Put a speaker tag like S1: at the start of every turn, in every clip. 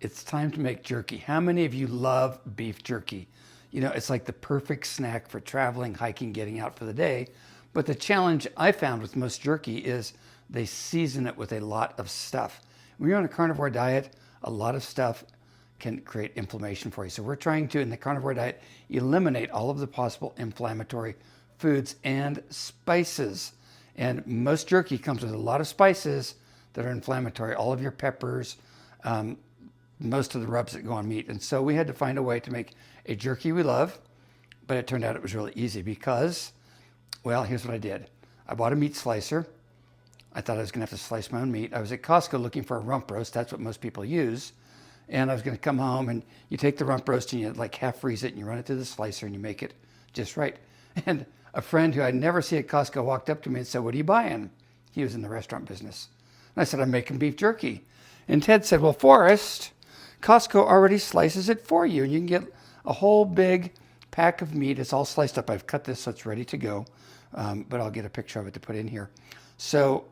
S1: It's time to make jerky. How many of you love beef jerky? You know, it's like the perfect snack for traveling, hiking, getting out for the day. But the challenge I found with most jerky is they season it with a lot of stuff. When you're on a carnivore diet, a lot of stuff can create inflammation for you. So we're trying to, in the carnivore diet, eliminate all of the possible inflammatory foods and spices. And most jerky comes with a lot of spices that are inflammatory, all of your peppers, most of the rubs that go on meat. And so we had to find a way to make a jerky we love, but it turned out it was really easy because, well, here's what I did. I bought a meat slicer. I thought I was gonna have to slice my own meat. I was at Costco looking for a rump roast. That's what most people use. And I was gonna come home and you take the rump roast and you like half freeze it and you run it through the slicer and you make it just right. And a friend who I'd never see at Costco walked up to me and said, "What are you buying?" He was in the restaurant business. And I said, "I'm making beef jerky." And Ted said, "Well, Forrest, Costco already slices it for you. And you can get a whole big pack of meat. It's all sliced up. I've cut this so it's ready to go, but I'll get a picture of it to put in here." So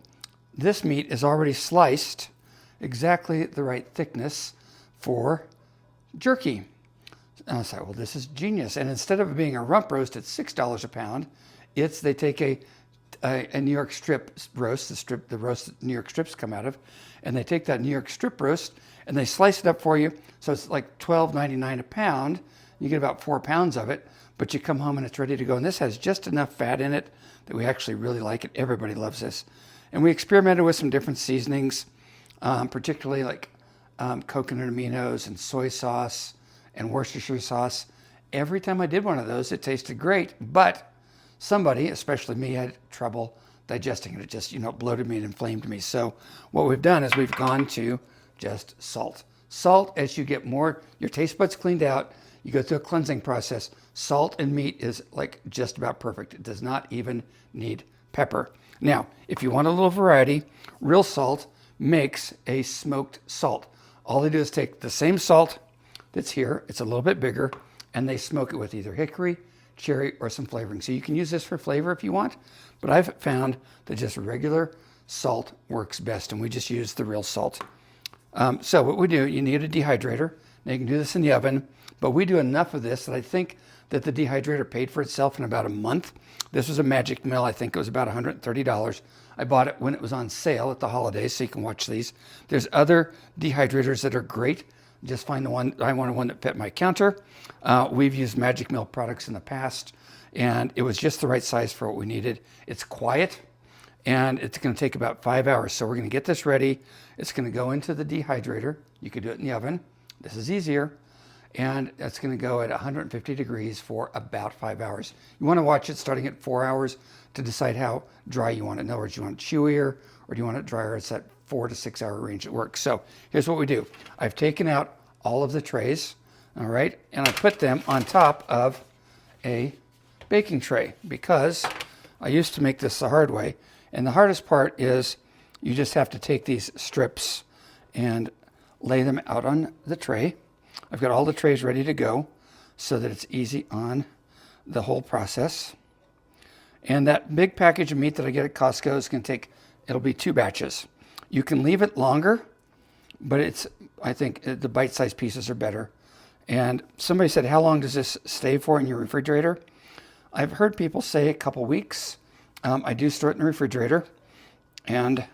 S1: this meat is already sliced exactly the right thickness for jerky. And I was like, well, this is genius. And instead of it being a rump roast at $6 a pound, they take a New York strip roast, the roast that New York strips come out of, and they take that New York strip roast and they slice it up for you. So it's like $12.99 a pound. You get about 4 pounds of it, but you come home and it's ready to go. And this has just enough fat in it that we actually really like it. Everybody loves this. And we experimented with some different seasonings, particularly like coconut aminos and soy sauce and Worcestershire sauce. Every time I did one of those, it tasted great, but somebody, especially me, had trouble digesting it. It just, bloated me and inflamed me. So what we've done is we've gone to just salt. Salt, as you get more, your taste buds cleaned out, you go through a cleansing process. Salt and meat is like just about perfect. It does not even need pepper. Now, if you want a little variety, real salt makes a smoked salt. All they do is take the same salt that's here, it's a little bit bigger, and they smoke it with either hickory, cherry, or some flavoring. So you can use this for flavor if you want, but I've found that just regular salt works best, and we just use the real salt. So what we do, you need a dehydrator. Now you can do this in the oven, but we do enough of this that I think that the dehydrator paid for itself in about a month. This was a Magic Mill. I think it was about $130. I bought it when it was on sale at the holidays, so you can watch these. There's other dehydrators that are great. Just find the one. I wanted one that fit my counter. We've used Magic Mill products in the past, and it was just the right size for what we needed. It's quiet, and it's going to take about 5 hours. So we're going to get this ready. It's going to go into the dehydrator. You could do it in the oven. This is easier. And it's going to go at 150 degrees for about 5 hours. You want to watch it starting at 4 hours to decide how dry you want it. In other words, you want it chewier or do you want it drier? It's that 4 to 6 hour range it works. So here's what we do. I've taken out all of the trays, all right, and I put them on top of a baking tray because I used to make this the hard way. And the hardest part is you just have to take these strips and lay them out on the tray. I've got all the trays ready to go so that it's easy on the whole process. And that big package of meat that I get at Costco is going to take, it'll be 2 batches. You can leave it longer, but I think the bite-sized pieces are better. And somebody said, how long does this stay for in your refrigerator? I've heard people say a couple weeks. I do store it in the refrigerator, and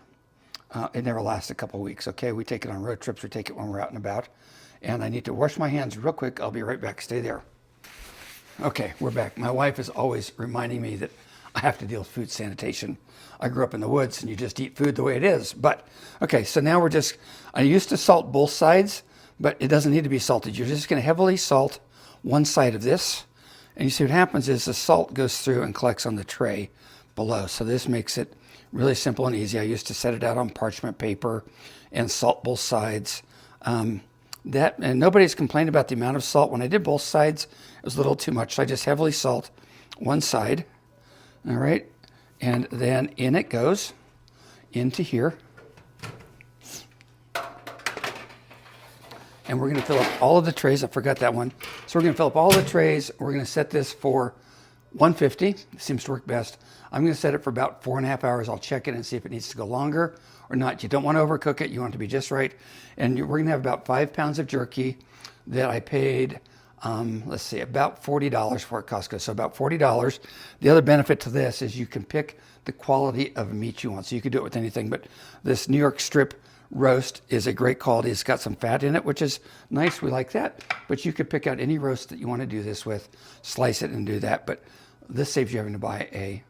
S1: it never lasts a couple weeks. Okay, we take it on road trips, we take it when we're out and about. And I need to wash my hands real quick. I'll be right back. Stay there. Okay, we're back. My wife is always reminding me that I have to deal with food sanitation. I grew up in the woods and you just eat food the way it is. But, okay, so now I used to salt both sides, but it doesn't need to be salted. You're just going to heavily salt one side of this. And you see what happens is the salt goes through and collects on the tray below. So this makes it really simple and easy. I used to set it out on parchment paper and salt both sides. And nobody's complained about the amount of salt. When I did both sides, it was a little too much. So I just heavily salt one side, all right? And then in it goes into here. And we're gonna fill up all of the trays. I forgot that one. So we're gonna fill up all the trays. We're gonna set this for 150 seems to work best. I'm going to set it for about 4.5 hours. I'll check it and see if it needs to go longer or not. You don't want to overcook it. You want it to be just right. And we're going to have about 5 pounds of jerky that I paid, let's see, about $40 for at Costco. So about $40. The other benefit to this is you can pick the quality of meat you want. So you could do it with anything, but this New York strip roast is a great quality. It's got some fat in it, which is nice. We like that. But you could pick out any roast that you want to do this with, slice it and do that. But this saves you having to buy a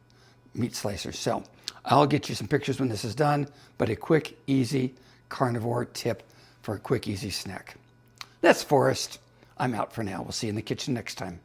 S1: meat slicer. So I'll get you some pictures when this is done, but a quick, easy carnivore tip for a quick, easy snack. That's Forrest. I'm out for now. We'll see you in the kitchen next time.